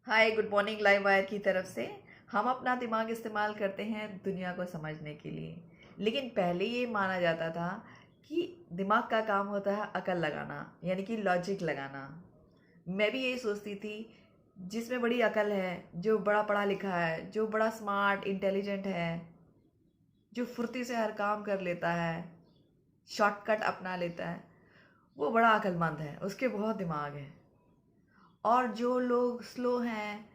हाय, good morning live wire की तरफ से। हम अपना दिमाग इस्तेमाल करते हैं दुनिया को समझने के लिए। लेकिन पहले ये माना जाता था कि दिमाग का काम होता है अकल लगाना, यानी कि लॉजिक लगाना। मैं भी यही सोचती थी, जिसमें बड़ी अकल है, जो बड़ा पढ़ा लिखा है, जो बड़ा स्मार्ट इंटेलिजेंट है, जो फुर्ती से हर काम कर लेता है, शॉर्टकट अपना लेता है, वो बड़ा अक्लमंद है, उसके बहुत दिमाग है। और जो लोग स्लो हैं,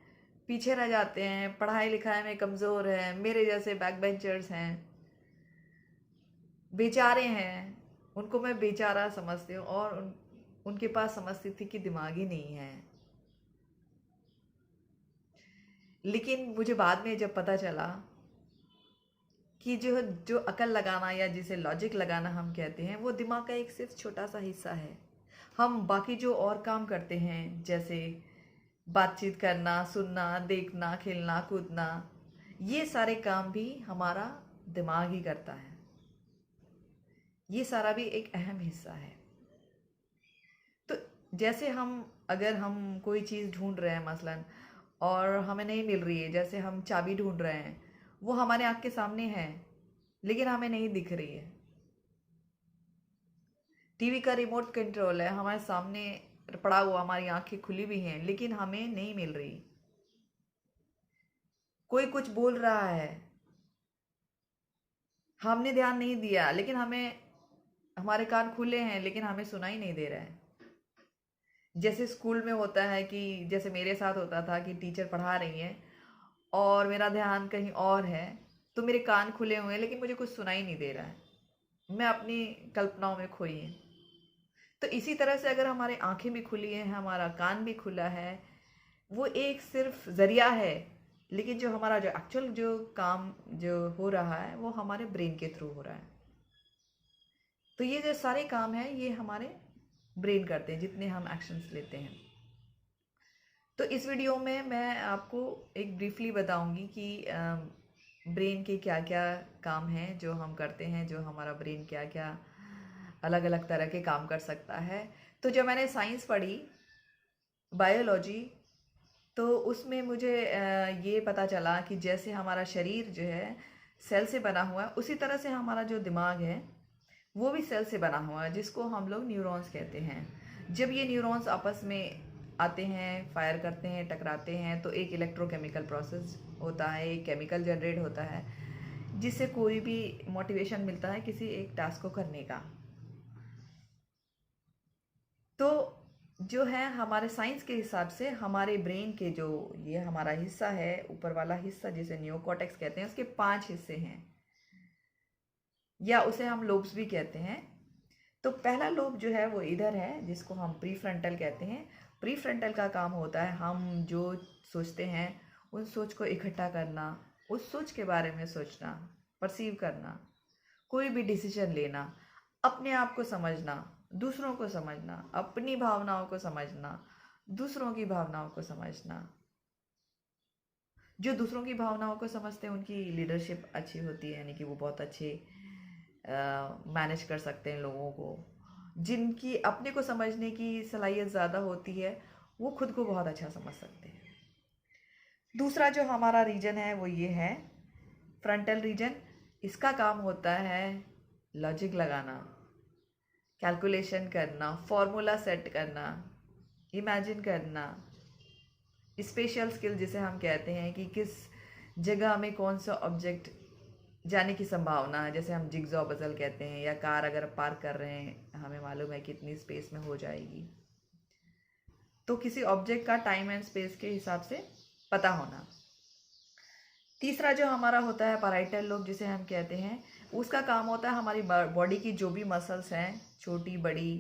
पीछे रह जाते हैं, पढ़ाई लिखाई में कमज़ोर हैं, मेरे जैसे बैक बेंचर्स हैं, बेचारे हैं, उनको मैं बेचारा समझती हूँ। और उनके पास समझती थी कि दिमाग ही नहीं है। लेकिन मुझे बाद में जब पता चला कि जो जो अकल लगाना या जिसे लॉजिक लगाना हम कहते हैं, वो दिमाग का एक सिर्फ छोटा सा हिस्सा है। हम बाकी जो और काम करते हैं, जैसे बातचीत करना, सुनना, देखना, खेलना, कूदना, ये सारे काम भी हमारा दिमाग ही करता है। ये सारा भी एक अहम हिस्सा है। तो जैसे अगर हम कोई चीज़ ढूंढ रहे हैं मसलन, और हमें नहीं मिल रही है, जैसे हम चाबी ढूंढ रहे हैं, वो हमारे आँख के सामने है लेकिन हमें नहीं दिख रही है। टीवी का रिमोट कंट्रोल है हमारे सामने पड़ा हुआ, हमारी आंखें खुली भी हैं लेकिन हमें नहीं मिल रही। कोई कुछ बोल रहा है, हमने ध्यान नहीं दिया लेकिन हमारे कान खुले हैं लेकिन हमें सुनाई नहीं दे रहा है। जैसे स्कूल में होता है कि जैसे मेरे साथ होता था कि टीचर पढ़ा रही हैं और मेरा ध्यान कहीं और है, तो मेरे कान खुले हुए हैं लेकिन मुझे कुछ सुनाई नहीं दे रहा है, मैं अपनी कल्पनाओं में खोई हूँ। तो इसी तरह से अगर हमारी आंखें भी खुली हैं, हमारा कान भी खुला है, वो एक सिर्फ ज़रिया है। लेकिन जो हमारा जो एक्चुअल जो काम जो हो रहा है, वो हमारे ब्रेन के थ्रू हो रहा है। तो ये जो सारे काम हैं, ये हमारे ब्रेन करते हैं, जितने हम एक्शंस लेते हैं। तो इस वीडियो में मैं आपको एक ब्रीफली बताऊंगी कि ब्रेन के क्या क्या काम हैं जो हम करते हैं, जो हमारा ब्रेन क्या क्या अलग अलग तरह के काम कर सकता है। तो जब मैंने साइंस पढ़ी, बायोलॉजी, तो उसमें मुझे ये पता चला कि जैसे हमारा शरीर जो है सेल से बना हुआ है, उसी तरह से हमारा जो दिमाग है वो भी सेल से बना हुआ है, जिसको हम लोग न्यूरॉन्स कहते हैं। जब ये न्यूरॉन्स आपस में आते हैं, फायर करते हैं, टकराते हैं, तो एक इलेक्ट्रोकेमिकल प्रोसेस होता है, एक केमिकल जनरेट होता है, जिससे कोई भी मोटिवेशन मिलता है किसी एक टास्क को करने का। तो जो है हमारे साइंस के हिसाब से हमारे ब्रेन के जो ये हमारा हिस्सा है, ऊपर वाला हिस्सा जिसे नियोकॉर्टेक्स कहते हैं, उसके 5 हिस्से हैं, या उसे हम लोब्स भी कहते हैं। तो पहला लोब जो है वो इधर है, जिसको हम प्रीफ्रंटल कहते हैं। प्रीफ्रंटल का काम होता है हम जो सोचते हैं उन सोच को इकट्ठा करना, उस सोच के बारे में सोचना, परसीव करना, कोई भी डिसीजन लेना, अपने आप को समझना, दूसरों को समझना, अपनी भावनाओं को समझना, दूसरों की भावनाओं को समझना। जो दूसरों की भावनाओं को समझते हैं उनकी लीडरशिप अच्छी होती है, यानी कि वो बहुत अच्छे मैनेज कर सकते हैं लोगों को। जिनकी अपने को समझने की सलाहियत ज़्यादा होती है, वो खुद को बहुत अच्छा समझ सकते हैं। दूसरा जो हमारा रीजन है वो ये है, फ्रंटल रीजन। इसका काम होता है लॉजिक लगाना, कैलकुलेशन करना, फॉर्मूला सेट करना, इमेजिन करना, स्पेशल स्किल जिसे हम कहते हैं कि किस जगह में कौन सा ऑब्जेक्ट जाने की संभावना है, जैसे हम जिगजॉ पजल कहते हैं, या कार अगर पार्क कर रहे हैं हमें मालूम है कितनी स्पेस में हो जाएगी। तो किसी ऑब्जेक्ट का टाइम एंड स्पेस के हिसाब से पता होना। तीसरा जो हमारा होता है पैराइटल लोब जिसे हम कहते हैं, उसका काम होता है हमारी बॉडी की जो भी मसल्स हैं, छोटी बड़ी,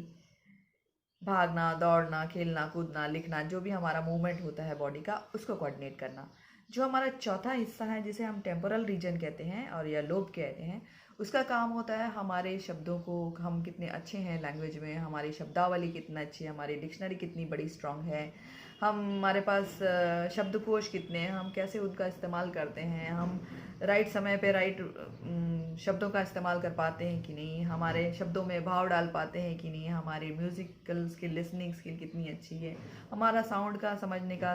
भागना, दौड़ना, खेलना, कूदना, लिखना, जो भी हमारा मूवमेंट होता है बॉडी का, उसको कोऑर्डिनेट करना। जो हमारा चौथा हिस्सा है जिसे हम टेम्पोरल रीजन कहते हैं और या लोब कहते हैं, उसका काम होता है हमारे शब्दों को, हम कितने अच्छे हैं लैंग्वेज में, हमारी शब्दावली कितना अच्छी है, हमारी डिक्शनरी कितनी बड़ी स्ट्रांग है, हमारे पास शब्दकोश कितने हैं, हम कैसे उनका इस्तेमाल करते हैं, हम राइट समय पे राइट शब्दों का इस्तेमाल कर पाते हैं कि नहीं, हमारे शब्दों में भाव डाल पाते हैं कि नहीं, हमारी म्यूज़िकल स्किल, लिसनिंग स्किल कितनी अच्छी है, हमारा साउंड का समझने का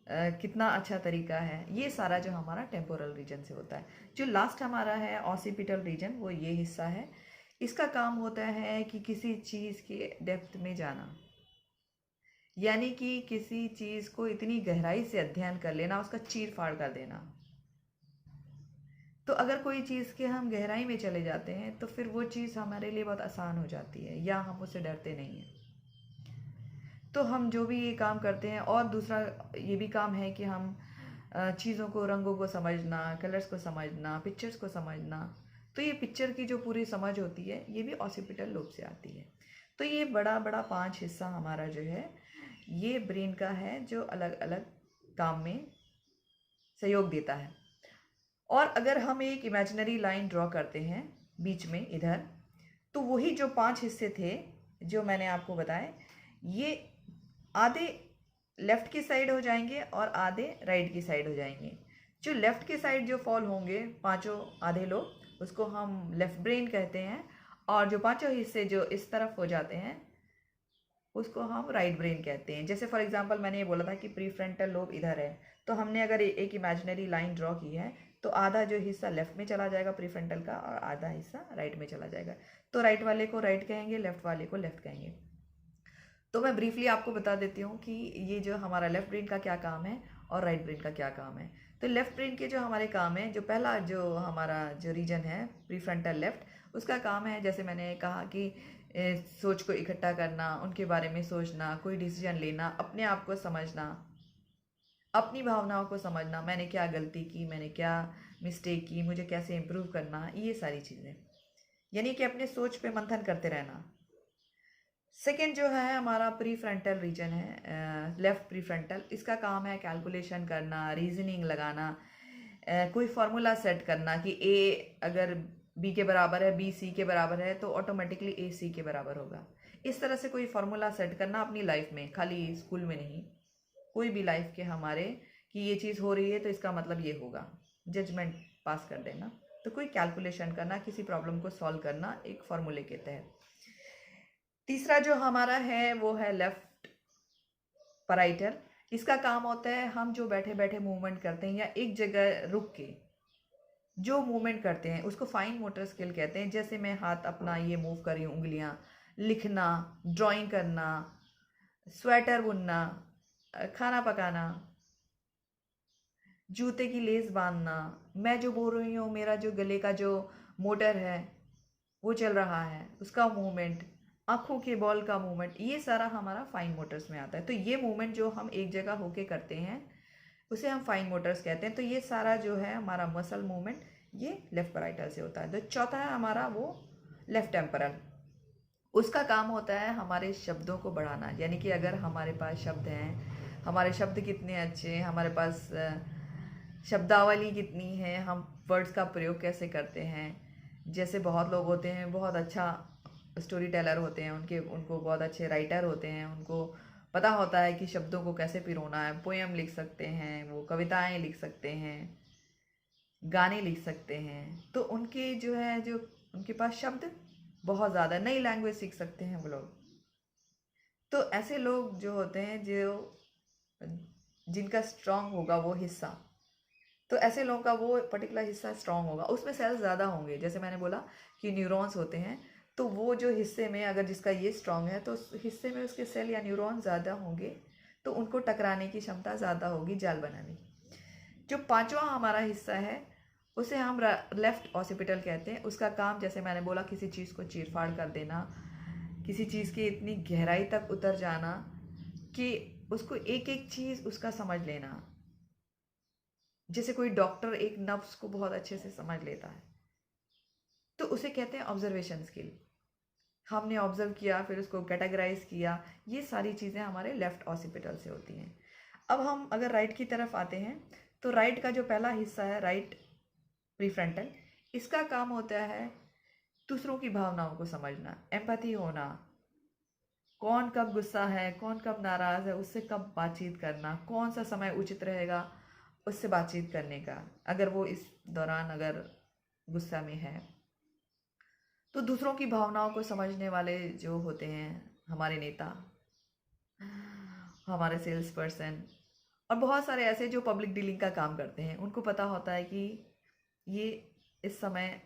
कितना अच्छा तरीका है, ये सारा जो हमारा टेम्पोरल रीजन से होता है। जो लास्ट हमारा है ऑसिपिटल रीजन, वो ये हिस्सा है। इसका काम होता है कि किसी चीज़ के डेप्थ में जाना, यानी कि किसी चीज़ को इतनी गहराई से अध्ययन कर लेना, उसका चीर फाड़ कर देना। तो अगर कोई चीज़ के हम गहराई में चले जाते हैं तो फिर वो चीज़ हमारे लिए बहुत आसान हो जाती है, या हम उससे डरते नहीं हैं। तो हम जो भी ये काम करते हैं, और दूसरा ये भी काम है कि हम चीज़ों को, रंगों को समझना, कलर्स को समझना, पिक्चर्स को समझना। तो ये पिक्चर की जो पूरी समझ होती है, ये भी ऑसिपिटल लोब से आती है। तो ये बड़ा बड़ा 5 हिस्सा हमारा जो है, ये ब्रेन का है, जो अलग अलग काम में सहयोग देता है। और अगर हम एक इमेजिनरी लाइन ड्रॉ करते हैं बीच में इधर, तो वही जो 5 हिस्से थे जो मैंने आपको बताए, ये आधे लेफ्ट की साइड हो जाएंगे और आधे राइट की साइड हो जाएंगे। जो लेफ्ट की साइड जो फॉल होंगे, पांचों आधे लोग, उसको हम लेफ्ट ब्रेन कहते हैं। और जो पांचों हिस्से जो इस तरफ हो जाते हैं, उसको हम राइट ब्रेन कहते हैं। जैसे फॉर एग्जांपल मैंने ये बोला था कि प्रीफ्रंटल लोब इधर है, तो हमने अगर एक इमेजिनरी लाइन ड्रॉ की है, तो आधा जो हिस्सा लेफ्ट में चला जाएगा प्रीफ्रंटल का, और आधा हिस्सा राइट में चला जाएगा। तो राइट वाले को राइट कहेंगे, लेफ्ट वाले को लेफ्ट कहेंगे। तो मैं ब्रीफली आपको बता देती हूँ कि ये जो हमारा लेफ्ट ब्रेन का क्या काम है और राइट ब्रेन का क्या काम है। तो लेफ्ट ब्रेन के जो हमारे काम है, जो पहला जो हमारा जो रीजन है प्रीफ्रंटल लेफ्ट, उसका काम है, जैसे मैंने कहा कि सोच को इकट्ठा करना, उनके बारे में सोचना, कोई डिसीजन लेना, अपने आप को समझना, अपनी भावनाओं को समझना, मैंने क्या गलती की, मैंने क्या मिस्टेक की, मुझे कैसे इम्प्रूव करना, ये सारी चीज़ें, यानी कि अपने सोच पे मंथन करते रहना। सेकेंड जो है हमारा प्री फ्रंटल रीजन है, लेफ्ट प्री फ्रंटल, इसका काम है कैलकुलेशन करना, रीजनिंग लगाना, कोई फार्मूला सेट करना कि ए अगर बी के बराबर है, बी सी के बराबर है, तो ऑटोमेटिकली ए सी के बराबर होगा। इस तरह से कोई फार्मूला सेट करना अपनी लाइफ में, खाली स्कूल में नहीं, कोई भी लाइफ के हमारे, कि ये चीज़ हो रही है तो इसका मतलब ये होगा, जजमेंट पास कर देना। तो कोई कैलकुलेशन करना, किसी प्रॉब्लम को सॉल्व करना एक फार्मूले के तहत। तीसरा जो हमारा है वो है लेफ्ट पराइटल। इसका काम होता है, हम जो बैठे बैठे मूवमेंट करते हैं या एक जगह रुक के जो मूवमेंट करते हैं, उसको फाइन मोटर स्किल कहते हैं। जैसे मैं हाथ अपना ये मूव कर रही हूँ, उंगलियां, लिखना, ड्राइंग करना, स्वेटर बुनना, खाना पकाना, जूते की लेस बांधना, मैं जो बोल रही हूँ, मेरा जो गले का जो मोटर है वो चल रहा है, उसका मूवमेंट, आँखों के बॉल का मूवमेंट, ये सारा हमारा फाइन मोटर्स में आता है। तो ये मूवमेंट जो हम एक जगह होके करते हैं, उसे हम फाइन मोटर्स कहते हैं। तो ये सारा जो है हमारा मसल मूवमेंट, ये लेफ्ट पराइटल से होता है। तो चौथा है हमारा वो लेफ्ट टेम्परल। उसका काम होता है हमारे शब्दों को बढ़ाना, यानी कि अगर हमारे पास शब्द हैं, हमारे शब्द कितने अच्छे हैं, हमारे पास शब्दावली कितनी है, हम वर्ड्स का प्रयोग कैसे करते हैं। जैसे बहुत लोग होते हैं, बहुत अच्छा स्टोरी टेलर होते हैं, उनको बहुत अच्छे राइटर होते हैं, उनको पता होता है कि शब्दों को कैसे पिरोना है, पोएम लिख सकते हैं, वो कविताएं लिख सकते हैं, गाने लिख सकते हैं। तो उनके जो है, जो उनके पास शब्द बहुत ज़्यादा, नई लैंग्वेज सीख सकते हैं वो लोग। तो ऐसे लोग जो होते हैं, जो जिनका स्ट्रांग होगा वो हिस्सा, तो ऐसे लोगों का वो पर्टिकुलर हिस्सा स्ट्रांग होगा, उसमें सेल्स ज़्यादा होंगे। जैसे मैंने बोला कि न्यूरॉन्स होते हैं, तो वो जो हिस्से में अगर जिसका ये स्ट्रांग है, तो उस हिस्से में उसके सेल या न्यूरॉन ज़्यादा होंगे, तो उनको टकराने की क्षमता ज़्यादा होगी, जाल बनाने की। जो पांचवा हमारा हिस्सा है, उसे हम लेफ्ट ऑसिपिटल कहते हैं। उसका काम, जैसे मैंने बोला, किसी चीज़ को चीरफाड़ कर देना, किसी चीज़ की इतनी गहराई तक उतर जाना कि उसको एक एक चीज़ उसका समझ लेना। जैसे कोई डॉक्टर एक नब्स को बहुत अच्छे से समझ लेता है, तो उसे कहते हैं ऑब्जर्वेशन स्किल। हमने ऑब्जर्व किया, फिर उसको कैटेगराइज किया, ये सारी चीज़ें हमारे लेफ्ट ऑसिपिटल से होती हैं। अब हम अगर राइट की तरफ आते हैं, तो राइट का जो पहला हिस्सा है, राइट प्रीफ्रंटल, इसका काम होता है दूसरों की भावनाओं को समझना, एम्पैथी होना, कौन कब गुस्सा है, कौन कब नाराज़ है, उससे कब बातचीत करना, कौन सा समय उचित रहेगा उससे बातचीत करने का, अगर वो इस दौरान अगर गुस्सा में है। तो दूसरों की भावनाओं को समझने वाले जो होते हैं हमारे नेता, हमारे सेल्स पर्सन, और बहुत सारे ऐसे जो पब्लिक डीलिंग का काम करते हैं, उनको पता होता है कि ये इस समय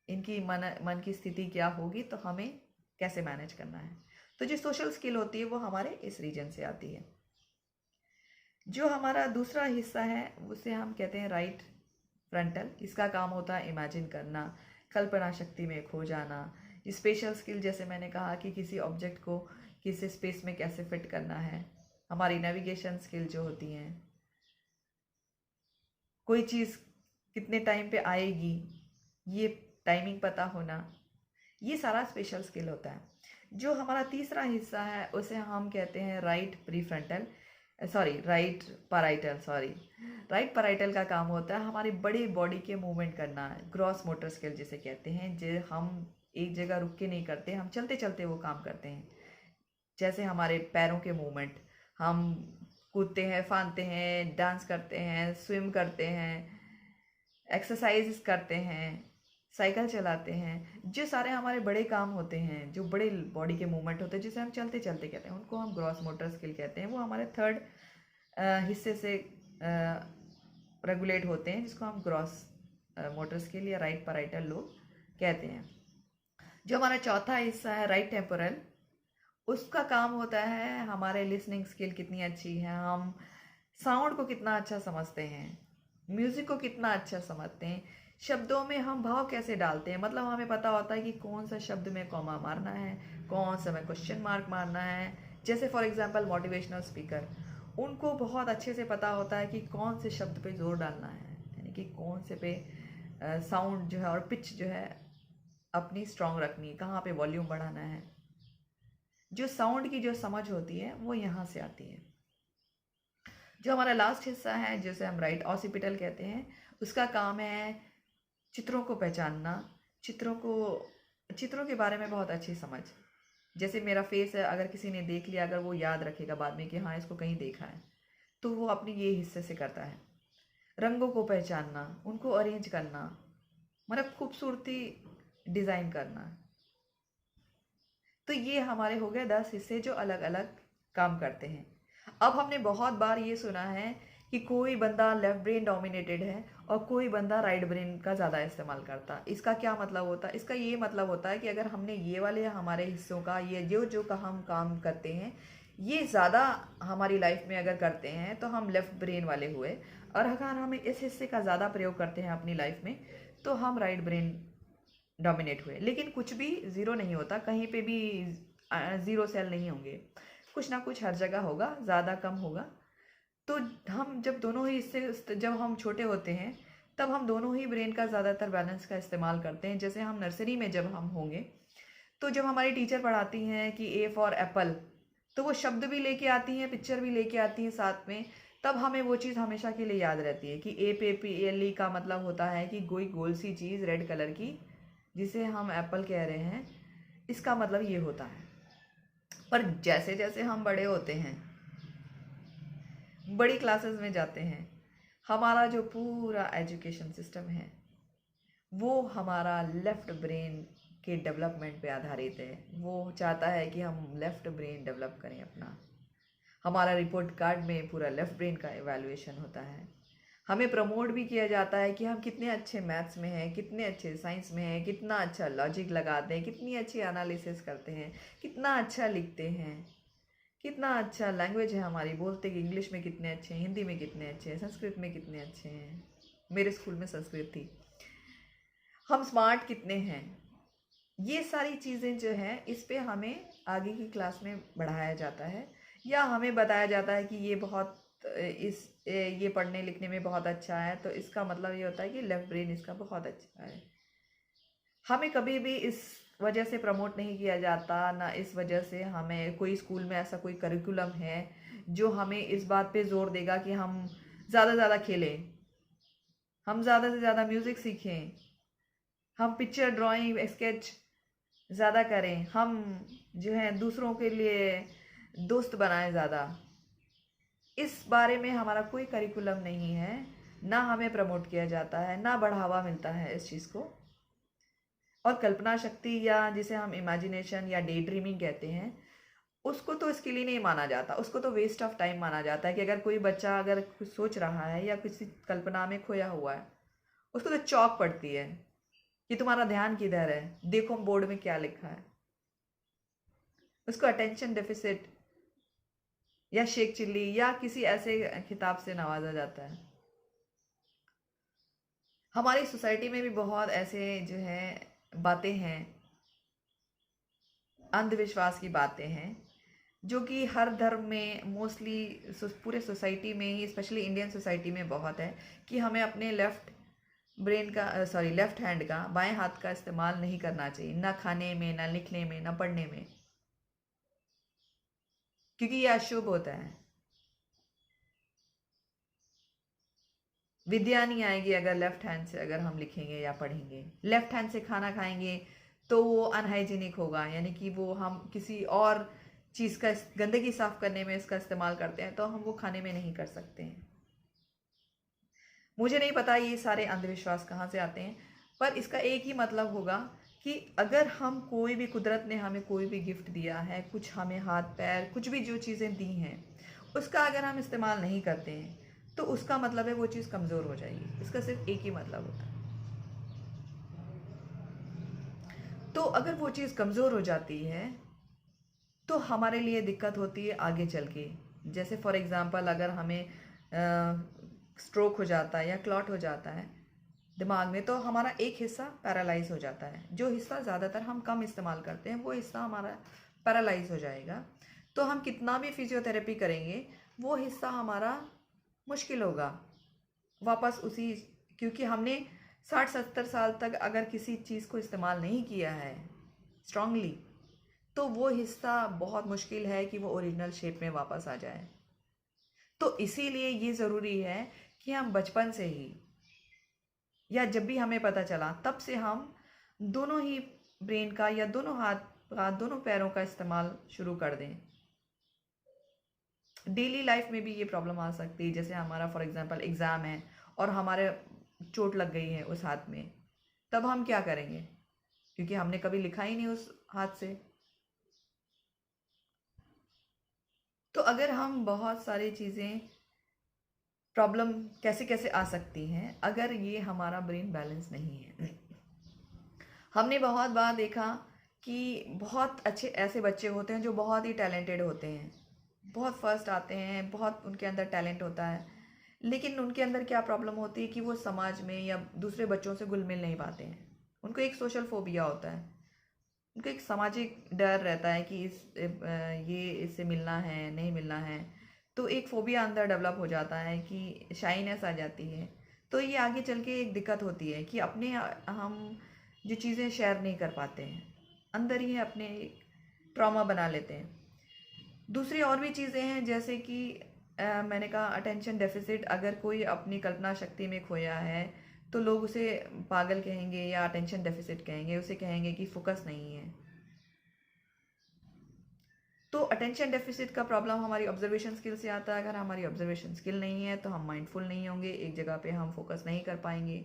इनकी मन की स्थिति क्या होगी, तो हमें कैसे मैनेज करना है। तो जो सोशल स्किल होती है वो हमारे इस रीजन से आती है। जो हमारा दूसरा हिस्सा है उसे हम कहते हैं राइट फ्रंटल। इसका काम होता है इमेजिन करना, कल्पना शक्ति में खो जाना। स्पेशल स्किल, जैसे मैंने कहा कि किसी ऑब्जेक्ट को किसी स्पेस में कैसे फिट करना है। हमारी नेविगेशन स्किल जो होती हैं, कोई चीज़ कितने टाइम पे आएगी, ये टाइमिंग पता होना, ये सारा स्पेशल स्किल होता है। जो हमारा तीसरा हिस्सा है उसे हम कहते हैं right prefrontal, right parietal. Right parietal का काम होता है हमारी बड़ी बॉडी के मूवमेंट करना, ग्रॉस मोटर स्किल जिसे कहते हैं। जो हम एक जगह रुक के नहीं करते, हम चलते चलते वो काम करते हैं। जैसे हमारे पैरों के मूवमेंट, हम कूदते हैं, फांदते हैं, डांस करते हैं, स्विम करते हैं, एक्सरसाइज करते हैं, साइकिल चलाते हैं। जो सारे हमारे बड़े काम होते हैं, जो बड़े बॉडी के मूवमेंट होते हैं, जिसे हम चलते चलते कहते हैं, उनको हम ग्रॉस मोटर स्किल कहते हैं। वो हमारे थर्ड हिस्से से रेगुलेट होते हैं, जिसको हम ग्रॉस मोटर स्किल या राइट पैराइटल लोब कहते हैं। जो हमारा चौथा हिस्सा है राइट टेम्पोरल, उसका काम होता है हमारे लिसनिंग स्किल कितनी अच्छी है, हम साउंड को कितना अच्छा समझते हैं, म्यूज़िक को कितना अच्छा समझते हैं, शब्दों में हम भाव कैसे डालते हैं। मतलब हमें पता होता है कि कौन सा शब्द में कॉमा मारना है, कौन सा में क्वेश्चन मार्क मारना है। जैसे फॉर एग्जांपल मोटिवेशनल स्पीकर, उनको बहुत अच्छे से पता होता है कि कौन से शब्द पे जोर डालना है, यानी कि कौन से पे साउंड जो है और पिच जो है अपनी स्ट्रांग रखनी है, कहाँ पे वॉल्यूम बढ़ाना है। जो साउंड की जो समझ होती है वो यहाँ से आती है। जो हमारा लास्ट हिस्सा है जिसे हम राइट ऑसिपिटल कहते हैं, उसका काम है चित्रों को पहचानना, चित्रों के बारे में बहुत अच्छी समझ। जैसे मेरा फेस है, अगर किसी ने देख लिया, अगर वो याद रखेगा बाद में कि हाँ इसको कहीं देखा है, तो वो अपने ये हिस्से से करता है। रंगों को पहचानना, उनको अरेंज करना, मतलब खूबसूरती डिज़ाइन करना। तो ये हमारे हो गए 10 हिस्से जो अलग अलग काम करते हैं। अब हमने बहुत बार ये सुना है कि कोई बंदा लेफ्ट ब्रेन डोमिनेटेड है और कोई बंदा राइट ब्रेन का ज़्यादा इस्तेमाल करता है। इसका क्या मतलब होता है? इसका ये मतलब होता है कि अगर हमने ये वाले हमारे हिस्सों का, ये जो का हम काम करते हैं, ये ज़्यादा हमारी लाइफ में अगर करते हैं तो हम लेफ्ट ब्रेन वाले हुए, और अगर हम इस हिस्से का ज़्यादा प्रयोग करते हैं अपनी लाइफ में तो हम राइट ब्रेन डोमिनेट हुए। लेकिन कुछ भी ज़ीरो नहीं होता, कहीं पे भी ज़ीरो सेल नहीं होंगे, कुछ ना कुछ हर जगह होगा, ज़्यादा कम होगा। तो हम जब दोनों ही इससे, जब हम छोटे होते हैं तब हम दोनों ही ब्रेन का ज़्यादातर बैलेंस का इस्तेमाल करते हैं। जैसे हम नर्सरी में जब हम होंगे, तो जब हमारी टीचर पढ़ाती हैं कि ए फॉर एप्पल, तो वो शब्द भी लेके आती हैं, पिक्चर भी लेके आती हैं साथ में, तब हमें वो चीज़ हमेशा के लिए याद रहती है कि ए पे PLE का मतलब होता है कि कोई गोल सी चीज़ रेड कलर की, जिसे हम एप्पल कह रहे हैं, इसका मतलब ये होता है। पर जैसे जैसे हम बड़े होते हैं, बड़ी क्लासेस में जाते हैं, हमारा जो पूरा एजुकेशन सिस्टम है वो हमारा लेफ़्ट ब्रेन के डेवलपमेंट पे आधारित है। वो चाहता है कि हम लेफ़्ट ब्रेन डेवलप करें अपना। हमारा रिपोर्ट कार्ड में पूरा लेफ़्ट ब्रेन का एवेल्युएशन होता है। हमें प्रमोट भी किया जाता है कि हम कितने अच्छे मैथ्स में हैं, कितने अच्छे साइंस में हैं, कितना अच्छा लॉजिक लगाते हैं, कितनी अच्छी एनालिसिस करते हैं, कितना अच्छा लिखते हैं, कितना अच्छा लैंग्वेज है हमारी, बोलते कि इंग्लिश में कितने अच्छे हैं, हिंदी में कितने अच्छे हैं, संस्कृत में कितने अच्छे हैं। मेरे स्कूल में संस्कृत थी। हम स्मार्ट कितने हैं। ये सारी चीज़ें जो हैं, इस पे हमें आगे की क्लास में बढ़ाया जाता है, या हमें बताया जाता है कि ये बहुत ये पढ़ने लिखने में बहुत अच्छा है, तो इसका मतलब ये होता है कि लेफ्ट ब्रेन इसका बहुत अच्छा है। हमें कभी भी इस वजह से प्रमोट नहीं किया जाता, ना इस वजह से हमें कोई स्कूल में ऐसा कोई करिकुलम है जो हमें इस बात पे जोर देगा कि हम ज़्यादा से ज़्यादा खेलें, हम ज़्यादा से ज़्यादा म्यूज़िक सीखें, हम पिक्चर ड्राइंग स्केच ज़्यादा करें, हम जो है दूसरों के लिए दोस्त बनाएं ज़्यादा। इस बारे में हमारा कोई करिकुलम नहीं है, ना हमें प्रमोट किया जाता है, ना बढ़ावा मिलता है इस चीज़ को। और कल्पना शक्ति, या जिसे हम इमेजिनेशन या डे ड्रीमिंग कहते हैं, उसको तो स्किल ही नहीं माना जाता, उसको तो वेस्ट ऑफ टाइम माना जाता है। कि अगर कोई बच्चा अगर कुछ सोच रहा है या किसी कल्पना में खोया हुआ है, उसको तो चौक पड़ती है कि तुम्हारा ध्यान किधर है, देखो बोर्ड में क्या लिखा है। उसको अटेंशन डेफिसिट या शेख चिल्ली या किसी ऐसे खिताब से नवाजा जाता है। हमारी सोसाइटी में भी बहुत ऐसे जो है बातें हैं, अंधविश्वास की बातें हैं, जो कि हर धर्म में मोस्टली पूरे सोसाइटी में ही, स्पेशली इंडियन सोसाइटी में बहुत है कि हमें अपने लेफ्ट हैंड का, बाएं हाथ का इस्तेमाल नहीं करना चाहिए, ना खाने में, ना लिखने में, ना पढ़ने में, क्योंकि ये अशुभ होता है। विद्या नहीं आएगी अगर लेफ्ट हैंड से अगर हम लिखेंगे या पढ़ेंगे। लेफ्ट हैंड से खाना खाएंगे तो वो अनहाइजीनिक होगा, यानी कि वो हम किसी और चीज़ का गंदगी साफ करने में इसका इस्तेमाल करते हैं, तो हम वो खाने में नहीं कर सकते हैं। मुझे नहीं पता ये सारे अंधविश्वास कहाँ से आते हैं, पर इसका एक ही मतलब होगा कि अगर हम कोई भी, कुदरत ने हमें कोई भी गिफ्ट दिया है, कुछ हमें हाथ पैर कुछ भी जो चीज़ें दी हैं, उसका अगर हम इस्तेमाल नहीं करते हैं तो उसका मतलब है वो चीज़ कमज़ोर हो जाएगी। इसका सिर्फ एक ही मतलब होता है। तो अगर वो चीज़ कमज़ोर हो जाती है तो हमारे लिए दिक्कत होती है आगे चल के। जैसे फॉर एग्ज़ाम्पल अगर हमें स्ट्रोक हो जाता है या क्लॉट हो जाता है दिमाग में, तो हमारा एक हिस्सा पैरालाइज हो जाता है। जो हिस्सा ज़्यादातर हम कम इस्तेमाल करते हैं वो हिस्सा हमारा पैरालाइज हो जाएगा। तो हम कितना भी फिजियोथेरेपी करेंगे वो हिस्सा हमारा मुश्किल होगा वापस उसी, क्योंकि हमने 60-70 साल तक अगर किसी चीज़ को इस्तेमाल नहीं किया है स्ट्रांगली, तो वो हिस्सा बहुत मुश्किल है कि वो ओरिजिनल शेप में वापस आ जाए। तो इसीलिए ये ज़रूरी है कि हम बचपन से ही, या जब भी हमें पता चला तब से हम दोनों ही ब्रेन का या दोनों हाथ का, दोनों पैरों का इस्तेमाल शुरू कर दें। डेली लाइफ में भी ये प्रॉब्लम आ सकती है। जैसे हमारा फॉर एग्जांपल एग्ज़ाम है और हमारे चोट लग गई है उस हाथ में, तब हम क्या करेंगे, क्योंकि हमने कभी लिखा ही नहीं उस हाथ से। तो अगर हम बहुत सारी चीज़ें, प्रॉब्लम कैसे कैसे आ सकती हैं अगर ये हमारा ब्रेन बैलेंस नहीं है। हमने बहुत बार देखा कि बहुत अच्छे ऐसे बच्चे होते हैं जो बहुत ही टैलेंटेड होते हैं, बहुत फर्स्ट आते हैं, बहुत उनके अंदर टैलेंट होता है, लेकिन उनके अंदर क्या प्रॉब्लम होती है कि वो समाज में या दूसरे बच्चों से घुल मिल नहीं पाते हैं। उनको एक सोशल फोबिया होता है, उनको एक सामाजिक डर रहता है कि ये इससे मिलना है, नहीं मिलना है। तो एक फोबिया अंदर डेवलप हो जाता है कि शाइनेस आ जाती है। तो ये आगे चल के एक दिक्कत होती है कि अपने हम जो चीज़ें शेयर नहीं कर पाते हैं, अंदर ही अपने ट्रॉमा बना लेते हैं। दूसरी और भी चीज़ें हैं, जैसे कि मैंने कहा अटेंशन डेफिसिट। अगर कोई अपनी कल्पना शक्ति में खोया है तो लोग उसे पागल कहेंगे या अटेंशन डेफिसिट कहेंगे, उसे कहेंगे कि फोकस नहीं है। तो अटेंशन डेफिसिट का प्रॉब्लम हमारी ऑब्जर्वेशन स्किल से आता है। अगर हमारी ऑब्जर्वेशन स्किल नहीं है तो हम माइंडफुल नहीं होंगे, एक जगह पे हम फोकस नहीं कर पाएंगे।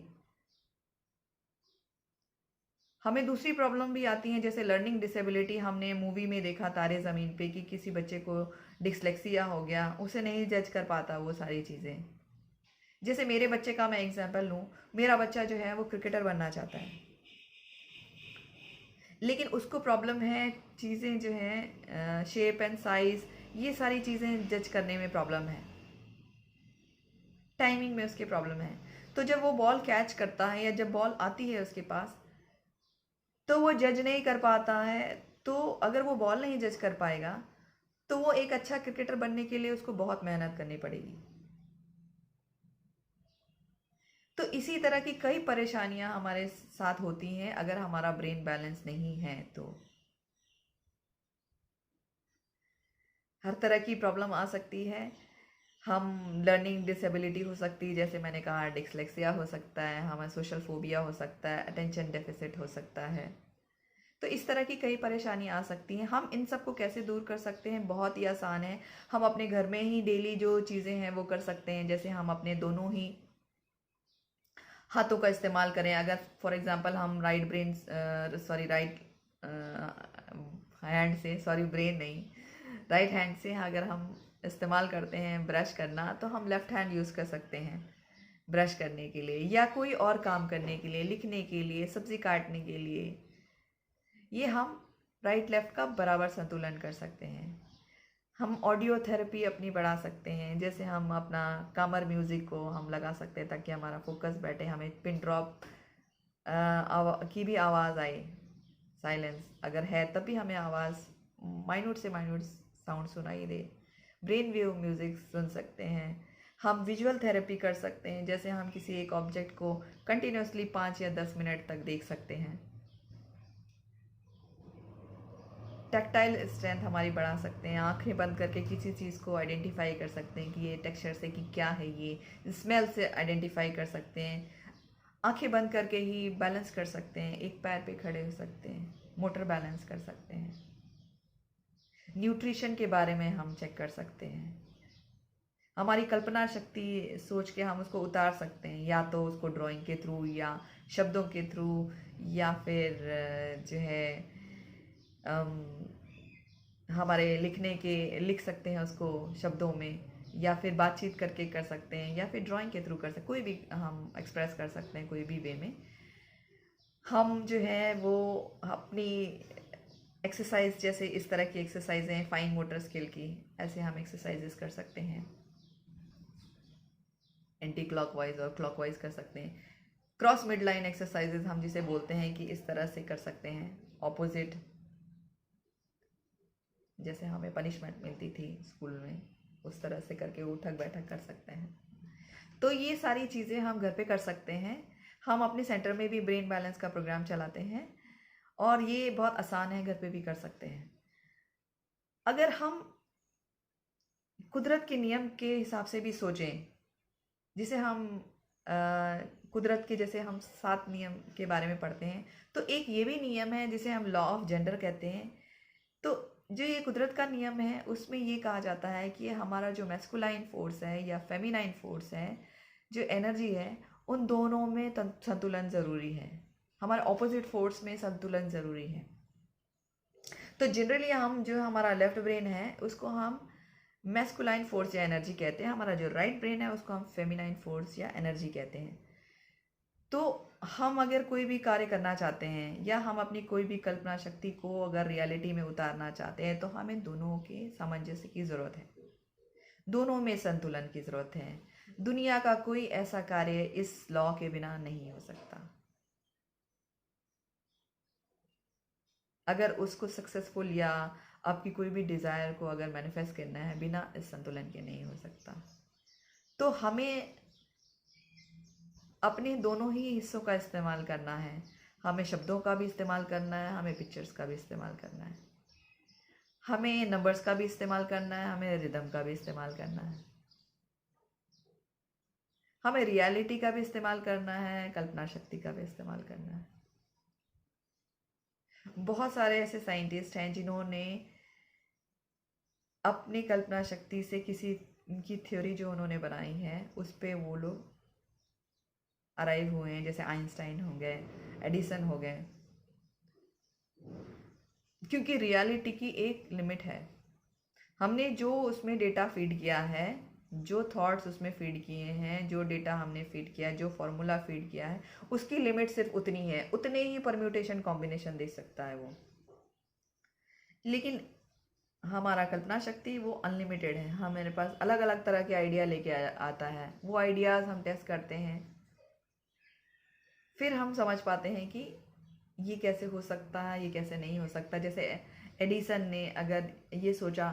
हमें दूसरी प्रॉब्लम भी आती हैं, जैसे लर्निंग डिसेबिलिटी। हमने मूवी में देखा तारे ज़मीन पे कि किसी बच्चे को डिसलेक्सिया हो गया, उसे नहीं जज कर पाता वो सारी चीज़ें। जैसे मेरे बच्चे का मैं एग्जांपल लूँ, मेरा बच्चा जो है वो क्रिकेटर बनना चाहता है, लेकिन उसको प्रॉब्लम है चीज़ें जो हैं शेप एंड साइज़, ये सारी चीज़ें जज करने में प्रॉब्लम है, टाइमिंग में उसकी प्रॉब्लम है। तो जब वो बॉल कैच करता है या जब बॉल आती है उसके पास, तो वो जज नहीं कर पाता है। तो अगर वो बॉल नहीं जज कर पाएगा तो वो एक अच्छा क्रिकेटर बनने के लिए उसको बहुत मेहनत करनी पड़ेगी। तो इसी तरह की कई परेशानियां हमारे साथ होती हैं अगर हमारा ब्रेन बैलेंस नहीं है। तो हर तरह की प्रॉब्लम आ सकती है। हम लर्निंग डिसेबिलिटी हो सकती है, जैसे मैंने कहा डिसलेक्सिया हो सकता है, हमें सोशल फोबिया हो सकता है, अटेंशन डेफिसिट हो सकता है। तो इस तरह की कई परेशानी आ सकती हैं। हम इन सब को कैसे दूर कर सकते हैं, बहुत ही आसान है। हम अपने घर में ही डेली जो चीज़ें हैं वो कर सकते हैं। जैसे हम अपने दोनों ही हाथों का इस्तेमाल करें। अगर फॉर एग्जांपल हम राइट हैंड से, सॉरी ब्रेन नहीं, राइट हैंड से अगर हम इस्तेमाल करते हैं ब्रश करना, तो हम लेफ़्ट हैंड यूज़ कर सकते हैं ब्रश करने के लिए या कोई और काम करने के लिए, लिखने के लिए, सब्ज़ी काटने के लिए। ये हम राइट लेफ़्ट का बराबर संतुलन कर सकते हैं। हम ऑडियो थेरेपी अपनी बढ़ा सकते हैं, जैसे हम अपना कामर म्यूज़िक को हम लगा सकते हैं ताकि हमारा फोकस बैठे, हमें पिन ड्रॉप की भी आवाज़ आए। साइलेंस अगर है तब भी हमें आवाज़ माइन्यूट से माइन्यूट साउंड सुनाई दे। ब्रेन वेव म्यूज़िक सुन सकते हैं। हम विजुअल थेरेपी कर सकते हैं, जैसे हम किसी एक ऑब्जेक्ट को कंटिन्यूसली 5 या 10 मिनट तक देख सकते हैं। टैक्टाइल स्ट्रेंथ हमारी बढ़ा सकते हैं, आंखें बंद करके किसी चीज़ को आइडेंटिफाई कर सकते हैं कि ये टेक्सचर से कि क्या है, ये स्मेल से आइडेंटिफाई कर सकते हैं। आंखें बंद करके ही बैलेंस कर सकते हैं, एक पैर पे खड़े हो सकते हैं, मोटर बैलेंस कर सकते हैं। न्यूट्रिशन के बारे में हम चेक कर सकते हैं। हमारी कल्पना शक्ति सोच के हम उसको उतार सकते हैं, या तो उसको ड्राइंग के थ्रू या शब्दों के थ्रू, या फिर जो है हमारे लिख सकते हैं उसको शब्दों में, या फिर बातचीत करके कर सकते हैं, या फिर ड्राइंग के थ्रू कर सकते हैं। कोई भी हम एक्सप्रेस कर सकते हैं कोई भी वे में। हम जो है वो अपनी एक्सरसाइज, जैसे इस तरह की एक्सरसाइज हैं फाइन मोटर स्किल की, ऐसे हम एक्सरसाइजेस कर सकते हैं। एंटी क्लॉकवाइज और क्लॉकवाइज कर सकते हैं। क्रॉस मिड लाइन एक्सरसाइजेस हम जिसे बोलते हैं कि इस तरह से कर सकते हैं, ऑपोजिट, जैसे हमें पनिशमेंट मिलती थी स्कूल में, उस तरह से करके उठक बैठक कर सकते हैं। तो ये सारी चीज़ें हम घर पे कर सकते हैं। हम अपने सेंटर में भी ब्रेन बैलेंस का प्रोग्राम चलाते हैं और ये बहुत आसान है, घर पे भी कर सकते हैं। अगर हम कुदरत के नियम के हिसाब से भी सोचें, जिसे हम कुदरत के, जैसे हम 7 नियम के बारे में पढ़ते हैं, तो एक ये भी नियम है जिसे हम लॉ ऑफ जेंडर कहते हैं। तो जो ये कुदरत का नियम है उसमें ये कहा जाता है कि हमारा जो मैस्कुलाइन फोर्स है या फेमिनाइन फोर्स है, जो एनर्जी है, उन दोनों में संतुलन ज़रूरी है। हमारे ऑपोजिट फोर्स में संतुलन ज़रूरी है। तो जनरली हम जो हमारा लेफ्ट ब्रेन है उसको हम मैस्कुलाइन फोर्स या एनर्जी कहते हैं, हमारा जो राइट ब्रेन है उसको हम फेमिनाइन फोर्स या एनर्जी कहते हैं। तो हम अगर कोई भी कार्य करना चाहते हैं या हम अपनी कोई भी कल्पना शक्ति को अगर रियलिटी में उतारना चाहते हैं, तो हमें दोनों के सामंजस्य की ज़रूरत है, दोनों में संतुलन की ज़रूरत है। दुनिया का कोई ऐसा कार्य इस लॉ के बिना नहीं हो सकता। अगर उसको सक्सेसफुल या आपकी कोई भी डिज़ायर को अगर मैनिफेस्ट करना है, बिना इस संतुलन के नहीं हो सकता। तो हमें अपने दोनों ही हिस्सों का इस्तेमाल करना है। हमें शब्दों का भी इस्तेमाल करना है, हमें पिक्चर्स का भी इस्तेमाल करना है, हमें नंबर्स का भी इस्तेमाल करना है, हमें रिदम का भी इस्तेमाल करना है, हमें रियलिटी का भी इस्तेमाल करना है, कल्पना शक्ति का भी इस्तेमाल करना है। बहुत सारे ऐसे साइंटिस्ट हैं जिन्होंने अपनी कल्पना शक्ति से किसी की थ्योरी जो उन्होंने बनाई है उस पे वो लोग अराइव हुए हैं, जैसे आइंस्टाइन हो गए, एडिसन हो गए। क्योंकि रियलिटी की एक लिमिट है। हमने जो उसमें डेटा फीड किया है, जो थॉट्स उसमें फीड किए हैं, जो डेटा हमने फीड किया है, जो फॉर्मूला फीड किया है, उसकी लिमिट सिर्फ उतनी है, उतने ही परम्यूटेशन कॉम्बिनेशन दे सकता है वो। लेकिन हमारा कल्पना शक्ति वो अनलिमिटेड है, हमारे पास अलग अलग तरह के आइडिया लेके आता है। वो आइडियाज़ हम टेस्ट करते हैं, फिर हम समझ पाते हैं कि ये कैसे हो सकता है, ये कैसे नहीं हो सकता। जैसे एडिसन ने अगर ये सोचा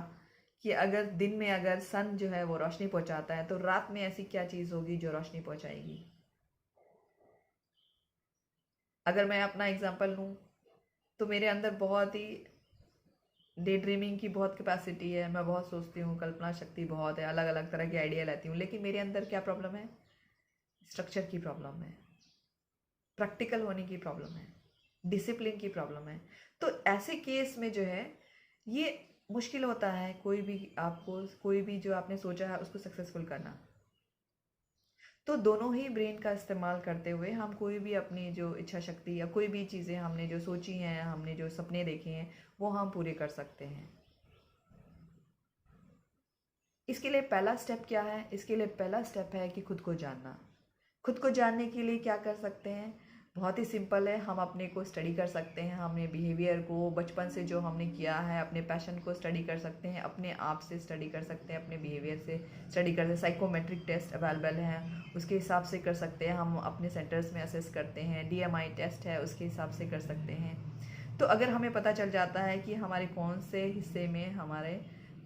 कि अगर दिन में अगर सन जो है वो रोशनी पहुंचाता है, तो रात में ऐसी क्या चीज़ होगी जो रोशनी पहुंचाएगी। अगर मैं अपना एग्जांपल लूँ तो मेरे अंदर बहुत ही डे ड्रीमिंग की बहुत कैपेसिटी है, मैं बहुत सोचती हूँ, कल्पना शक्ति बहुत है, अलग अलग तरह के आइडिया लेती हूँ। लेकिन मेरे अंदर क्या प्रॉब्लम है? स्ट्रक्चर की प्रॉब्लम है, प्रैक्टिकल होने की प्रॉब्लम है, डिसिप्लिन की प्रॉब्लम है। तो ऐसे केस में जो है ये मुश्किल होता है, कोई भी जो आपने सोचा है उसको सक्सेसफुल करना। तो दोनों ही ब्रेन का इस्तेमाल करते हुए हम कोई भी अपनी जो इच्छा शक्ति या कोई भी चीज़ें हमने जो सोची हैं, हमने जो सपने देखे हैं, वो हम पूरे कर सकते हैं। इसके लिए पहला स्टेप क्या है? इसके लिए पहला स्टेप है कि खुद को जानना। खुद को जानने के लिए क्या कर सकते हैं? बहुत ही सिंपल है, हम अपने को स्टडी कर सकते हैं, अपने बिहेवियर को बचपन से जो हमने किया है, अपने पैशन को स्टडी कर सकते हैं, अपने आप से स्टडी कर सकते हैं, अपने बिहेवियर से स्टडी कर सकते हैं। साइकोमेट्रिक टेस्ट अवेलेबल हैं, उसके हिसाब से कर सकते हैं। हम अपने सेंटर्स में असेस करते हैं। DMI टेस्ट है, उसके हिसाब से कर सकते हैं। तो अगर हमें पता चल जाता है कि हमारे कौन से हिस्से में हमारे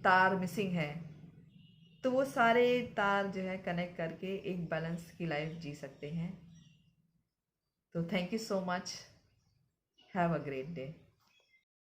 तार मिसिंग है, तो वो सारे तार जो है कनेक्ट करके एक बैलेंस की लाइफ जी सकते हैं। तो thank you so much, have a great day.